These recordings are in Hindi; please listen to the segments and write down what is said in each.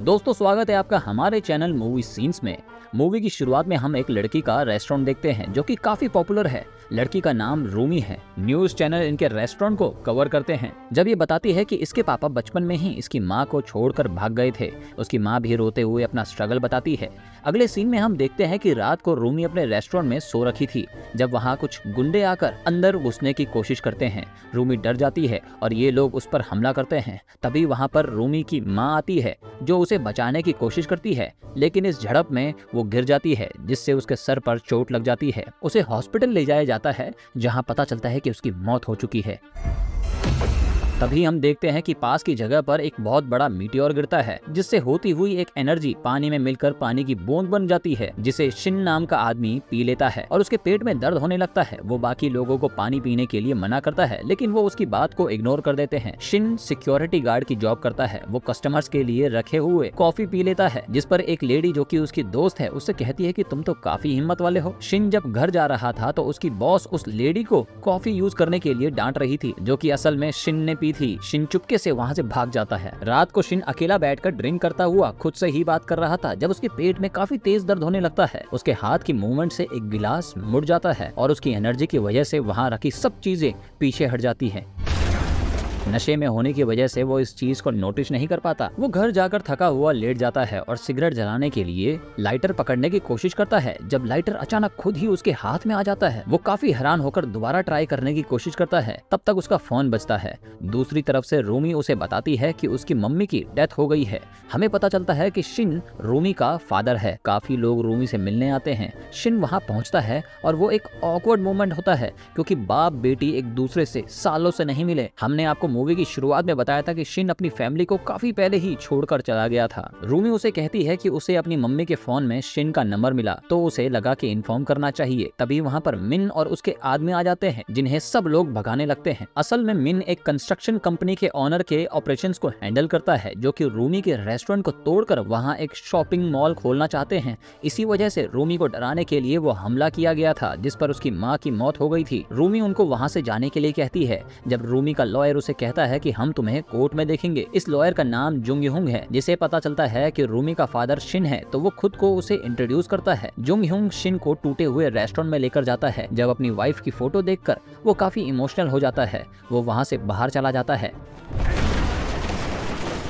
दोस्तों स्वागत है आपका हमारे चैनल मूवी सीन्स में। मूवी की शुरुआत में हम एक लड़की का रेस्टोरेंट देखते हैं जो कि काफी पॉपुलर है। लड़की का नाम रूमी है। न्यूज चैनल इनके रेस्टोरेंट को कवर करते हैं जब ये बताती है कि इसके पापा बचपन में ही इसकी माँ को छोड़कर भाग गए थे। उसकी माँ भी रोते हुए अपना स्ट्रगल बताती है। अगले सीन में हम देखते हैं कि रात को रूमी अपने रेस्टोरेंट में सो रखी थी जब वहाँ कुछ गुंडे आकर अंदर घुसने की कोशिश करते हैं। रूमी डर जाती है और ये लोग उस पर हमला करते हैं। तभी वहाँ पर रूमी की माँ आती है जो उसे बचाने की कोशिश करती है, लेकिन इस झड़प में वो गिर जाती है जिससे उसके सर पर चोट लग जाती है। उसे हॉस्पिटल ले जाया जाता है जहां पता चलता है कि उसकी मौत हो चुकी है। तभी हम देखते हैं कि पास की जगह पर एक बहुत बड़ा मीटियोर गिरता है जिससे होती हुई एक एनर्जी पानी में मिलकर पानी की बूंद बन जाती है जिसे शिन नाम का आदमी पी लेता है और उसके पेट में दर्द होने लगता है। वो बाकी लोगों को पानी पीने के लिए मना करता है लेकिन वो उसकी बात को इग्नोर कर देते हैं। शिन सिक्योरिटी गार्ड की जॉब करता है। वो कस्टमर्स के लिए रखे हुए कॉफी पी लेता है जिस पर एक लेडी जो कि उसकी दोस्त है उससे कहती है कि तुम तो काफी हिम्मत वाले हो। शिन जब घर जा रहा था तो उसकी बॉस उस लेडी को कॉफी यूज करने के लिए डांट रही थी जो कि असल में शिन ने पी थी। शिन चुपके से वहाँ से भाग जाता है। रात को शिन अकेला बैठकर ड्रिंक करता हुआ खुद से ही बात कर रहा था जब उसके पेट में काफी तेज दर्द होने लगता है। उसके हाथ की मूवमेंट से एक गिलास मुड़ जाता है और उसकी एनर्जी की वजह से वहाँ रखी सब चीजें पीछे हट जाती हैं। नशे में होने की वजह से वो इस चीज को नोटिस नहीं कर पाता। वो घर जाकर थका हुआ लेट जाता है और सिगरेट जलाने के लिए लाइटर पकड़ने की कोशिश करता है जब लाइटर अचानक खुद ही उसके हाथ में आ जाता है। वो काफी हैरान होकर दोबारा ट्राई करने की कोशिश करता है। तब तक उसका फोन बजता है। दूसरी तरफ से रूमी उसे बताती है कि उसकी मम्मी की डेथ हो गई है। हमें पता चलता है कि शिन रूमी का फादर है। काफी लोग रूमी से मिलने आते हैं। शिन वहाँ पहुँचता है और वो एक ऑकवर्ड मोमेंट होता है क्योंकि बाप बेटी एक दूसरे से सालों से नहीं मिले। हमने आपको मूवी की शुरुआत में बताया था कि शिन अपनी फैमिली को काफी पहले ही छोड़कर चला गया था। रूमी उसे कहती है कि उसे अपनी मम्मी के फोन में शिन का नंबर मिला तो उसे लगा कि इन्फॉर्म करना चाहिए। तभी वहाँ पर मिन और उसके आदमी आ जाते हैं जिन्हें सब लोग भगाने लगते हैं। असल में मिन एक कंस्ट्रक्शन कंपनी के ऑनर के ऑपरेशंस को हैंडल करता है जो कि रूमी के रेस्टोरेंट को तोड़कर वहाँ एक शॉपिंग मॉल खोलना चाहते हैं। इसी वजह से रूमी को डराने के लिए वो हमला किया गया था जिस पर उसकी माँ की मौत हो गई थी। रूमी उनको वहाँ से जाने के लिए कहती है। जब रूमी का लॉयर उसे कहता है कि हम तुम्हें कोर्ट में देखेंगे। इस लॉयर का नाम जुंग ह्यूंग है जिसे पता चलता है कि रूमी का फादर शिन है तो वो खुद को उसे इंट्रोड्यूस करता है। जुंग ह्यूंग शिन को टूटे हुए रेस्टोरेंट में लेकर जाता है। जब अपनी वाइफ की फोटो देखकर वो काफी इमोशनल हो जाता है। वो वहाँ से बाहर चला जाता है।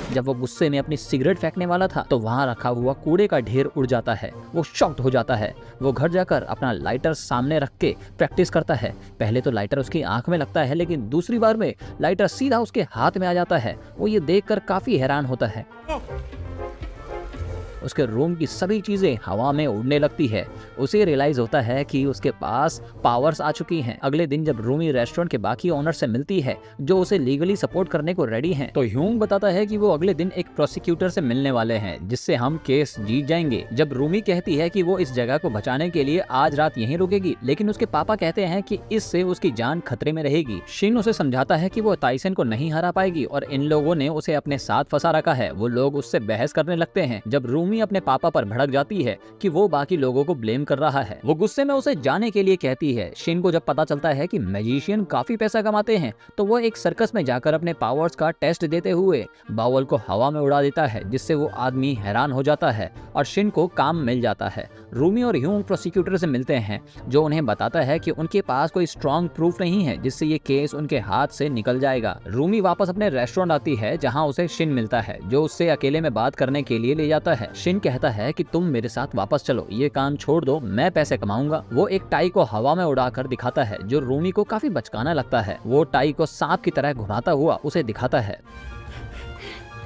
जब वो गुस्से में अपनी सिगरेट फेंकने वाला था तो वहाँ रखा हुआ कूड़े का ढेर उड़ जाता है। वो शॉक्ड हो जाता है। वो घर जाकर अपना लाइटर सामने रख के प्रैक्टिस करता है। पहले तो लाइटर उसकी आंख में लगता है लेकिन दूसरी बार में लाइटर सीधा उसके हाथ में आ जाता है। वो ये देखकर काफी हैरान होता है। उसके रूम की सभी चीजें हवा में उड़ने लगती है। उसे रियलाइज होता है कि उसके पास पावर्स आ चुकी हैं। अगले दिन जब रूमी रेस्टोरेंट के बाकी ओनर से मिलती है जो उसे लीगली सपोर्ट करने को रेडी हैं, तो ह्यूंग बताता है कि वो अगले दिन एक प्रोसिक्यूटर से मिलने वाले हैं जिससे हम केस जीत जाएंगे। जब रूमी कहती है कि वो इस जगह को बचाने के लिए आज रात यहीं रुकेगी लेकिन उसके पापा कहते हैं कि इससे उसकी जान खतरे में रहेगी। शिन उसे समझाता है कि वो ताइसन को नहीं हरा पाएगी और इन लोगों ने उसे अपने साथ फंसा रखा है। वो लोग उससे बहस करने लगते हैं जब रूमी अपने पापा पर भड़क जाती है कि वो बाकी लोगों को ब्लेम कर रहा है। वो गुस्से में उसे जाने के लिए कहती है। शिन को जब पता चलता है कि मैजिशियन काफी पैसा कमाते हैं तो वो एक सर्कस में जाकर अपने पावर्स का टेस्ट देते हुए बाउल को हवा में उड़ा देता है जिससे वो आदमी हैरान हो जाता है और शिन को काम मिल जाता है। रूमी और ह्यूंग प्रोसिक्यूटर से मिलते हैं जो उन्हें बताता है कि उनके पास कोई स्ट्रॉन्ग प्रूफ नहीं है जिससे ये केस उनके हाथ से निकल जाएगा। रूमी वापस अपने रेस्टोरेंट आती है जहाँ उसे शिन मिलता है जो उससे अकेले में बात करने के लिए ले जाता है। शिन कहता है कि तुम मेरे साथ वापस चलो, ये काम छोड़ दो, मैं पैसे कमाऊंगा। वो एक टाई को हवा में उड़ाकर दिखाता है जो रूमी को काफी बचकाना लगता है। वो टाई को सांप की तरह घुमाता हुआ उसे दिखाता है।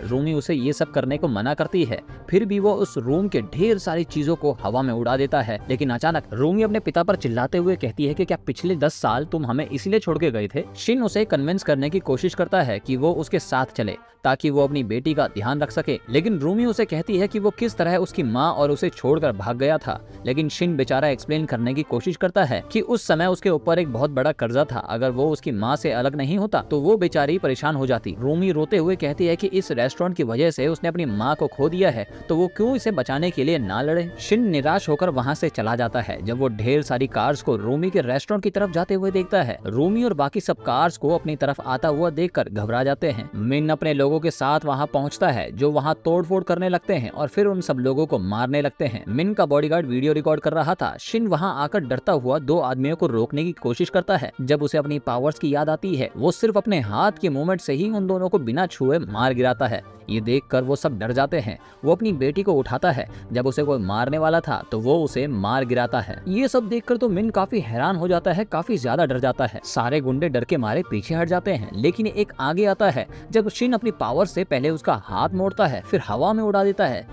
रूमी उसे ये सब करने को मना करती है फिर भी वो उस रूम के ढेर सारी चीजों को हवा में उड़ा देता है। लेकिन अचानक रूमी अपने पिता पर चिल्लाते हुए कहती है कि क्या पिछले 10 साल तुम हमें इसलिए छोड़ के गए थे। शिन उसे कन्विंस करने की कोशिश करता है कि वो उसके साथ चले ताकि वो अपनी बेटी का ध्यान रख सके लेकिन रूमी उसे कहती है कि वो किस तरह उसकी माँ और उसे छोड़कर भाग गया था। लेकिन शिन बेचारा एक्सप्लेन करने की कोशिश करता है कि उस समय उसके ऊपर एक बहुत बड़ा कर्जा था। अगर वो उसकी माँ से अलग नहीं होता तो वो बेचारी परेशान हो जाती। रूमी रोते हुए कहती है कि इस रेस्टोरेंट की वजह से उसने अपनी माँ को खो दिया है, तो वो क्यों इसे बचाने के लिए ना लड़े। शिन निराश होकर वहाँ से चला जाता है जब वो ढेर सारी कार्स को रूमी के रेस्टोरेंट की तरफ जाते हुए देखता है। रूमी और बाकी सब कार्स को अपनी तरफ आता हुआ देखकर घबरा जाते हैं। मिन अपने लोगों के साथ वहाँ पहुँचता है जो वहाँ तोड़फोड़ करने लगते हैं और फिर उन सब लोगों को मारने लगते हैं। मिन का बॉडीगार्ड वीडियो रिकॉर्ड कर रहा था। शिन वहाँ आकर डरता हुआ दो आदमियों को रोकने की कोशिश करता है। जब उसे अपनी पावर्स की याद आती है, वो सिर्फ अपने हाथ के मूवमेंट से ही उन दोनों को बिना छुए मार गिराता है। ये देखकर वो सब डर जाते हैं। वो अपनी बेटी को उठाता है। जब उसे कोई मारने वाला था तो वो उसे मार गिराता है। ये सब देखकर तो मिन काफी हैरान हो जाता है, काफी ज्यादा डर जाता है। सारे गुंडे डर के मारे पीछे हट जाते हैं, लेकिन एक आगे आता है। जब शिन अपनी पावर से पहले उसका हाथ मोड़ता है, फिर हवा में उड़ा देता है।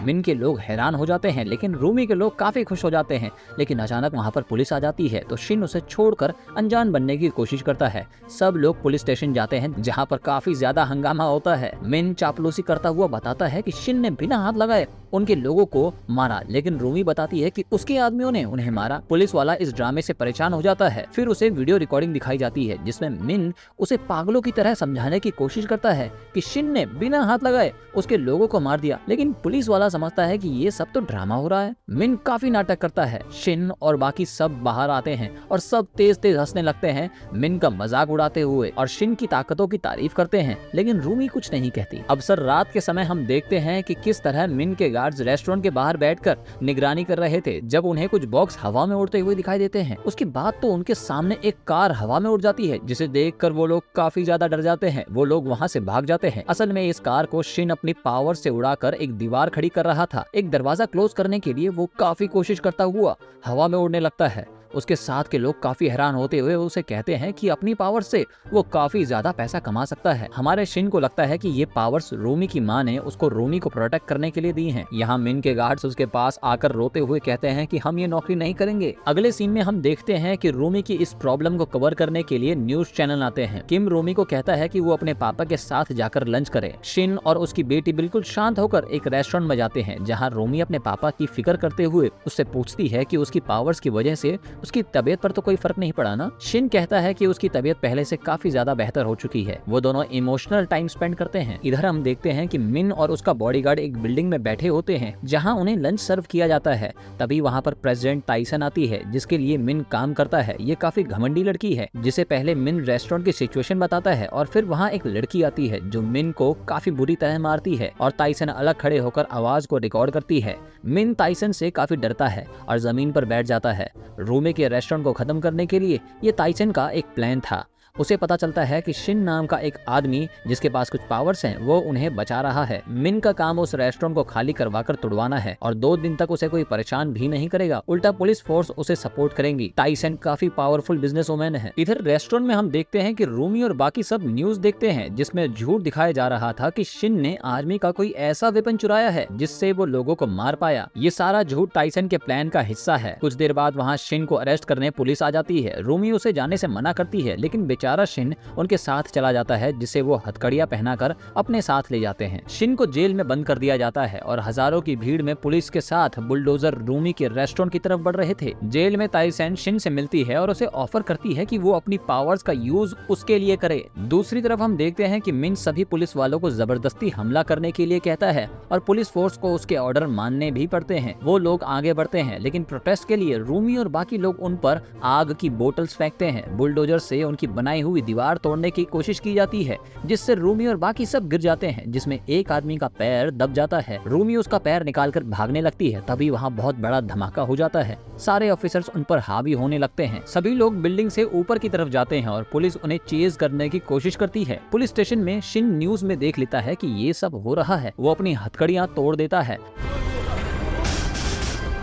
मिन के लोग हैरान हो जाते हैं, लेकिन रूमी के लोग काफी खुश हो जाते हैं। लेकिन अचानक वहाँ पर पुलिस आ जाती है, तो शिन उसे छोड़कर अनजान बनने की कोशिश करता है। सब लोग पुलिस स्टेशन जाते हैं, जहाँ पर काफी ज्यादा हंगामा होता है। मिन चापलूसी करता हुआ बताता है कि शिन ने बिना हाथ लगाए उनके लोगों को मारा, लेकिन रूमी बताती है कि उसके आदमियों ने उन्हें मारा। पुलिस वाला इस ड्रामे से परेशान हो जाता है। फिर उसे वीडियो रिकॉर्डिंग दिखाई जाती है, जिसमें मिन उसे पागलों की तरह समझाने की कोशिश करता है कि शिन ने बिना हाथ लगाए उसके लोगों को मार दिया, लेकिन पुलिस वाला समझता है कि ये सब तो ड्रामा हो रहा है। मिन काफी नाटक करता है। शिन और बाकी सब बाहर आते हैं और सब तेज तेज हंसने लगते हैं, मिन का मजाक उड़ाते हुए और शिन की ताकतों की तारीफ करते हैं, लेकिन रूमी कुछ नहीं कहती। अवसर रात के समय हम देखते हैं कि किस तरह मिन के गार्ड्स रेस्टोरेंट के बाहर बैठकर निगरानी कर रहे थे। जब उन्हें कुछ बॉक्स हवा में उड़ते हुए दिखाई देते हैं, उसके बाद तो उनके सामने एक कार हवा में उड़ जाती है, जिसे देखकर वो लोग काफी ज्यादा डर जाते हैं। वो लोग वहाँ से भाग जाते हैं। असल में इस कार को शिन अपनी पावर से उड़ाकर एक दीवार खड़ी कर रहा था। एक दरवाजा क्लोज करने के लिए वो काफी कोशिश करता हुआ हवा में उड़ने लगता है। उसके साथ के लोग काफी हैरान होते हुए उसे कहते हैं कि अपनी पावर से वो काफी ज्यादा पैसा कमा सकता है। हमारे शिन को लगता है कि ये पावर्स रूमी की माँ ने उसको रूमी को प्रोटेक्ट करने के लिए दी हैं। यहाँ मिन के गार्ड्स उसके पास आकर रोते हुए कहते हैं कि हम ये नौकरी नहीं करेंगे। अगले सीन में हम देखते हैं कि रूमी की इस प्रॉब्लम को कवर करने के लिए न्यूज चैनल आते हैं। किम रूमी को कहता है कि वो अपने पापा के साथ जाकर लंच करे। शिन और उसकी बेटी बिल्कुल शांत होकर एक रेस्टोरेंट में जाते हैं, जहाँ रूमी अपने पापा की फिक्र करते हुए उससे पूछती है कि उसकी पावर्स की वजह से उसकी तबीयत पर तो कोई फर्क नहीं पड़ा ना। शिन कहता है कि उसकी तबीयत पहले से काफी ज्यादा बेहतर हो चुकी है। वो दोनों इमोशनल टाइम स्पेंड करते हैं। इधर हम देखते हैं कि मिन और उसका बॉडीगार्ड एक बिल्डिंग में बैठे होते हैं, जहां उन्हें लंच सर्व किया जाता है। तभी वहां पर प्रेसिडेंट टाइसन आती है, जिसके लिए मिन काम करता है। ये काफी घमंडी लड़की है, जिसे पहले मिन रेस्टोरेंट की सिचुएशन बताता है और फिर वहाँ एक लड़की आती है जो मिन को काफी बुरी तरह मारती है और टाइसन अलग खड़े होकर आवाज को रिकॉर्ड करती है। मिन टाइसन से काफी डरता है और जमीन पर बैठ जाता है। रूमी के रेस्टोरेंट को खत्म करने के लिए ये टाइसन का एक प्लान था। उसे पता चलता है कि शिन नाम का एक आदमी जिसके पास कुछ पावर्स हैं, वो उन्हें बचा रहा है। मिन का काम उस रेस्टोरेंट को खाली करवाकर तुड़वाना है और 2 दिन तक उसे कोई परेशान भी नहीं करेगा। उल्टा पुलिस फोर्स उसे सपोर्ट करेंगी। टाइसन काफी पावरफुल बिजनेसवैन है। इधर रेस्टोरेंट में हम देखते हैं कि रूमी और बाकी सब न्यूज देखते हैं, जिसमें झूठ दिखाया जा रहा था कि शिन ने आर्मी का कोई ऐसा वेपन चुराया है जिससे वो लोगों को मार पाया। ये सारा झूठ टाइसन के प्लान का हिस्सा है। कुछ देर बाद वहाँ शिन को अरेस्ट करने पुलिस आ जाती है। रूमी उसे जाने से मना करती है, लेकिन बेचारा शिन उनके साथ चला जाता है, जिसे वो हथकड़ियां पहनाकर अपने साथ ले जाते हैं। शिन को जेल में बंद कर दिया जाता है और हजारों की भीड़ में पुलिस के साथ बुलडोजर रूमी के रेस्टोरेंट की तरफ बढ़ रहे थे। जेल में टाइसन शिन से मिलती है और उसे ऑफर करती है कि वो अपनी पावर्स का यूज उसके लिए करे। दूसरी तरफ हम देखते हैं कि मिन सभी पुलिस वालों को जबरदस्ती हमला करने के लिए कहता है और पुलिस फोर्स को उसके ऑर्डर मानने भी पड़ते हैं। वो लोग आगे बढ़ते हैं, लेकिन प्रोटेस्ट के लिए रूमी और बाकी लोग उन पर आग की बोतल्स फेंकते हैं। बुलडोजर से उनकी बनाई हुई दीवार तोड़ने की कोशिश की जाती है, जिससे रूमी और बाकी सब गिर जाते हैं, जिसमें एक आदमी का पैर दब जाता है। रूमी उसका पैर निकालकर भागने लगती है। तभी वहाँ बहुत बड़ा धमाका हो जाता है। सारे ऑफिसर्स उन पर हावी होने लगते हैं। सभी लोग बिल्डिंग से ऊपर की तरफ जाते हैं और पुलिस उन्हें चेज करने की कोशिश करती है। पुलिस स्टेशन में शिन न्यूज में देख लेता है कि ये सब हो रहा है। वो अपनी हथकड़ियां तोड़ देता है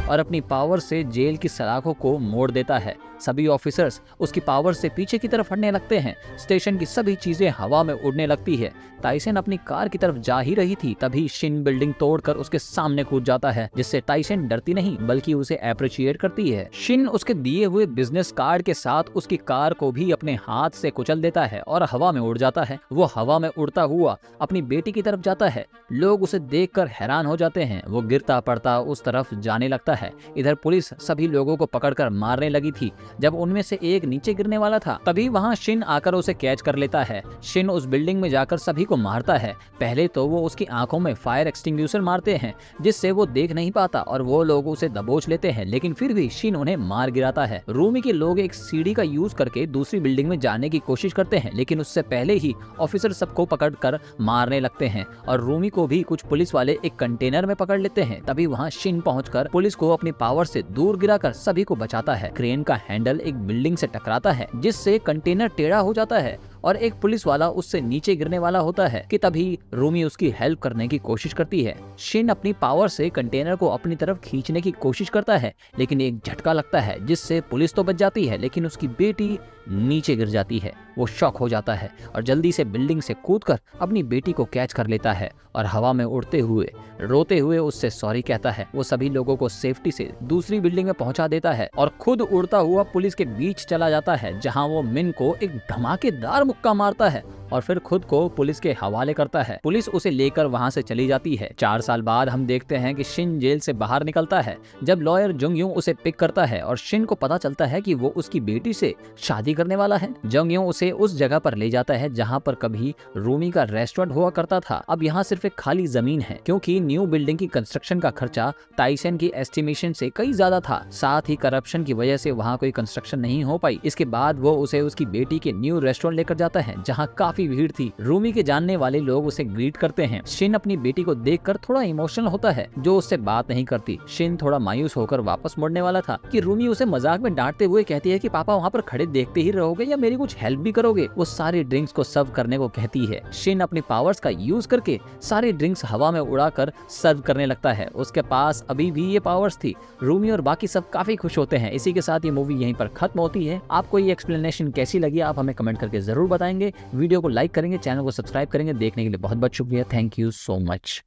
और अपनी पावर से जेल की सलाखों को मोड़ देता है। सभी ऑफिसर्स उसकी पावर से पीछे की तरफ हटने लगते हैं। स्टेशन की सभी चीजें हवा में उड़ने लगती है। टाइसन अपनी कार की तरफ जा ही रही थी, तभी शिन बिल्डिंग तोड़कर उसके सामने कूद जाता है, जिससे टाइसन डरती नहीं बल्कि उसे अप्रिशिएट करती है। शिन उसके दिए हुए बिजनेस कार्ड के साथ उसकी कार को भी अपने हाथ से कुचल देता है और हवा में उड़ जाता है। वो हवा में उड़ता हुआ अपनी बेटी की तरफ जाता है। लोग उसे देखकर हैरान हो जाते हैं। वो गिरता पड़ता उस तरफ जाने लगता है। इधर पुलिस सभी लोगों को पकड़कर मारने लगी थी, जब उनमें से एक नीचे गिरने वाला था, तभी वहाँ शिन आकर उसे कैच कर लेता है। शिन उस बिल्डिंग में जाकर सभी को मारता है। पहले तो वो उसकी आंखों में फायर एक्सटिंग्विशर मारते हैं जिससे वो देख नहीं पाता और वो लोग उसे दबोच लेते हैं, लेकिन फिर भी शिन उन्हें मार गिराता है। रूमी के लोग एक सीढ़ी का यूज करके दूसरी बिल्डिंग में जाने की कोशिश करते हैं, लेकिन उससे पहले ही ऑफिसर सबको पकड़कर मारने लगते हैं और रूमी को भी कुछ पुलिस वाले एक कंटेनर में पकड़ लेते हैं। तभी वहाँ शिन पहुंचकर पुलिस को अपनी पावर से दूर गिराकर सभी को बचाता है। क्रेन का हैंडल एक बिल्डिंग से टकराता है जिससे कंटेनर टेढ़ा हो जाता है और एक पुलिस वाला उससे नीचे गिरने वाला होता है कि तभी रूमी उसकी हेल्प करने की कोशिश करती है। शिन अपनी पावर से कंटेनर को अपनी तरफ खींचने की कोशिश करता है, लेकिन एक झटका लगता है जिससे पुलिस तो बच जाती है लेकिन उसकी बेटी नीचे गिर जाती है। वो शॉक हो जाता है और जल्दी से बिल्डिंग से कूदकर अपनी बेटी को कैच कर लेता है और हवा में उड़ते हुए रोते हुए उससे सॉरी कहता है। वो सभी लोगों को सेफ्टी से दूसरी बिल्डिंग में पहुंचा देता है और खुद उड़ता हुआ पुलिस के बीच चला जाता है, जहां वो मिन को एक धमाकेदार मुक्का मारता है और फिर खुद को पुलिस के हवाले करता है। पुलिस उसे लेकर वहां से चली जाती है। 4 साल बाद हम देखते हैं कि शिन जेल से बाहर निकलता है जब लॉयर जंग यूं उसे पिक करता है और शिन को पता चलता है कि वो उसकी बेटी से शादी करने वाला है। जंग यूं उसे उस जगह पर ले जाता है जहां पर कभी रूमी का रेस्टोरेंट हुआ करता था। अब यहाँ सिर्फ एक खाली जमीन है क्योंकि न्यू बिल्डिंग की कंस्ट्रक्शन का खर्चा ताइसन की एस्टिमेशन से कई ज्यादा था। साथ ही करप्शन की वजह से वहाँ कोई कंस्ट्रक्शन नहीं हो पाई। इसके बाद वो उसे उसकी बेटी के न्यू रेस्टोरेंट लेकर जाता है जहाँ काफी भीड़ थी। रूमी के जानने वाले लोग उसे ग्रीट करते हैं। शिन अपनी बेटी को देखकर थोड़ा इमोशनल होता है जो उससे बात नहीं करती। शिन थोड़ा मायूस होकर वापस मुड़ने वाला था कि रूमी उसे मजाक में डांटते हुए कहती है कि पापा वहाँ पर खड़े देखते ही रहोगे या मेरी कुछ हेल्प भी करोगे। वो सारी ड्रिंक्स को सर्व करने को कहती है। शिन अपनी पावर्स का यूज करके सारी ड्रिंक्स हवा में उड़ाकर सर्व करने लगता है। उसके पास अभी भी ये पावर्स थी। रूमी और बाकी सब काफी खुश होते हैं। इसी के साथ ये मूवी यहीं पर खत्म होती है। आपको ये एक्सप्लेनेशन कैसी लगी आप हमें कमेंट करके जरूर बताएंगे। वीडियो को लाइक करेंगे, चैनल को सब्सक्राइब करेंगे। देखने के लिए बहुत बहुत शुक्रिया। Thank you so much.